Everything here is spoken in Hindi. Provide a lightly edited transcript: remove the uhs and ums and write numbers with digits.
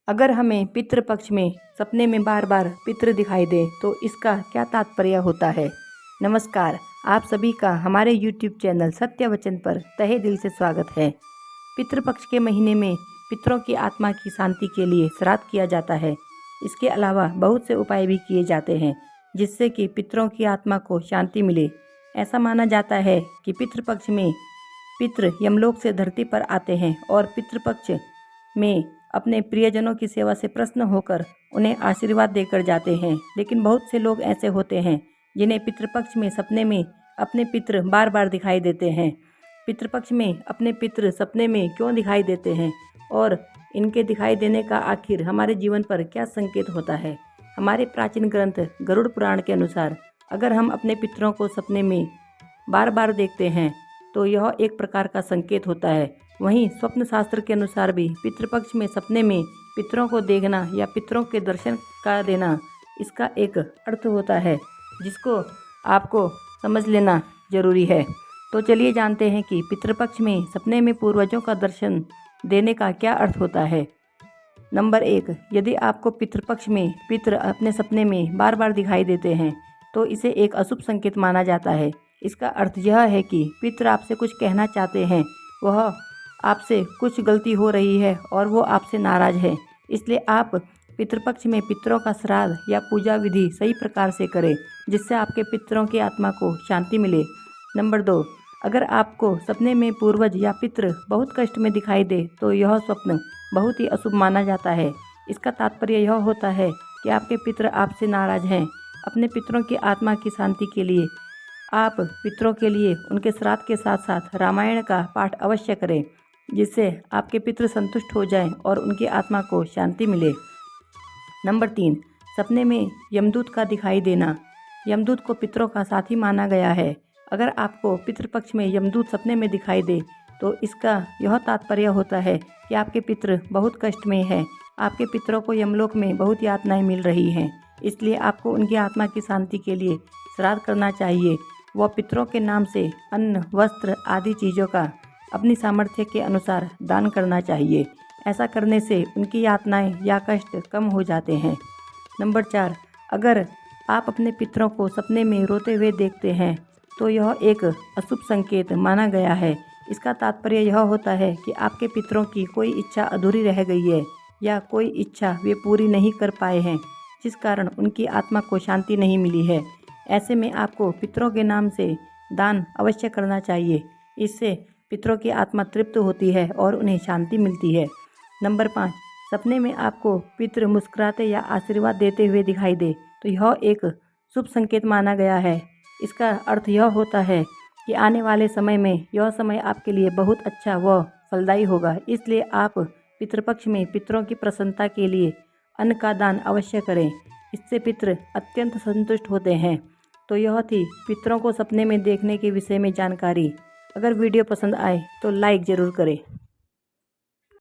अगर हमें पितृपक्ष में सपने में बार बार पितृ दिखाई दे तो इसका क्या तात्पर्य होता है। नमस्कार, आप सभी का हमारे YouTube चैनल सत्य वचन पर तहे दिल से स्वागत है। पितृपक्ष के महीने में पितरों की आत्मा की शांति के लिए श्राद्ध किया जाता है। इसके अलावा बहुत से उपाय भी किए जाते हैं जिससे कि पितरों की आत्मा को शांति मिले। ऐसा माना जाता है कि पितृपक्ष में पितृ यमलोक से धरती पर आते हैं और पितृपक्ष में अपने प्रियजनों की सेवा से प्रसन्न होकर उन्हें आशीर्वाद देकर जाते हैं। लेकिन बहुत से लोग ऐसे होते हैं जिन्हें पितृपक्ष में सपने में अपने पितृ बार बार दिखाई देते हैं। पितृपक्ष में अपने पितृ सपने में क्यों दिखाई देते हैं और इनके दिखाई देने का आखिर हमारे जीवन पर क्या संकेत होता है। हमारे प्राचीन ग्रंथ गरुड़ पुराण के अनुसार अगर हम अपने पितरों को सपने में बार बार देखते हैं तो यह एक प्रकार का संकेत होता है। वहीं स्वप्न शास्त्र के अनुसार भी पितृपक्ष में सपने में पितरों को देखना या पितरों के दर्शन का देना इसका एक अर्थ होता है जिसको आपको समझ लेना जरूरी है। तो चलिए जानते हैं कि पितृपक्ष में सपने में पूर्वजों का दर्शन देने का क्या अर्थ होता है। नंबर 1, यदि आपको पितृपक्ष में पितृ अपने सपने में बार बार दिखाई देते हैं तो इसे एक अशुभ संकेत माना जाता है। इसका अर्थ यह है कि पितृ आपसे कुछ कहना चाहते हैं, वह आपसे कुछ गलती हो रही है और वो आपसे नाराज है। इसलिए आप पितृपक्ष में पितरों का श्राद्ध या पूजा विधि सही प्रकार से करें जिससे आपके पितरों की आत्मा को शांति मिले। नंबर 2, अगर आपको सपने में पूर्वज या पितृ बहुत कष्ट में दिखाई दे तो यह स्वप्न बहुत ही अशुभ माना जाता है। इसका तात्पर्य यह होता है कि आपके पितृ आपसे नाराज हैं। अपने पितरों की आत्मा की शांति के लिए आप पितरों के लिए उनके श्राद्ध के साथ साथ रामायण का पाठ अवश्य करें जिससे आपके पितृ संतुष्ट हो जाएं और उनकी आत्मा को शांति मिले। नंबर 3, सपने में यमदूत का दिखाई देना। यमदूत को पितरों का साथी माना गया है। अगर आपको पितृपक्ष में यमदूत सपने में दिखाई दे तो इसका यह तात्पर्य होता है कि आपके पितृ बहुत कष्ट में हैं। आपके पितरों को यमलोक में बहुत यातनाएं मिल रही हैं, इसलिए आपको उनकी आत्मा की शांति के लिए श्राद्ध करना चाहिए। वह पितरों के नाम से अन्न, वस्त्र आदि चीज़ों का अपनी सामर्थ्य के अनुसार दान करना चाहिए। ऐसा करने से उनकी यातनाएं या कष्ट कम हो जाते हैं। नंबर 4, अगर आप अपने पितरों को सपने में रोते हुए देखते हैं तो यह एक अशुभ संकेत माना गया है। इसका तात्पर्य यह होता है कि आपके पितरों की कोई इच्छा अधूरी रह गई है या कोई इच्छा वे पूरी नहीं कर पाए हैं जिस कारण उनकी आत्मा को शांति नहीं मिली है। ऐसे में आपको पितरों के नाम से दान अवश्य करना चाहिए। इससे पितरों की आत्मा तृप्त होती है और उन्हें शांति मिलती है। नंबर 5, सपने में आपको पितृ मुस्कुराते या आशीर्वाद देते हुए दिखाई दे तो यह एक शुभ संकेत माना गया है। इसका अर्थ यह होता है कि आने वाले समय में यह समय आपके लिए बहुत अच्छा व फलदायी होगा। इसलिए आप पितृपक्ष में पितरों की प्रसन्नता के लिए अन्न का दान अवश्य करें। इससे पितृ अत्यंत संतुष्ट होते हैं। तो यह थी पितरों को सपने में देखने के विषय में जानकारी। अगर वीडियो पसंद आए तो लाइक ज़रूर करें।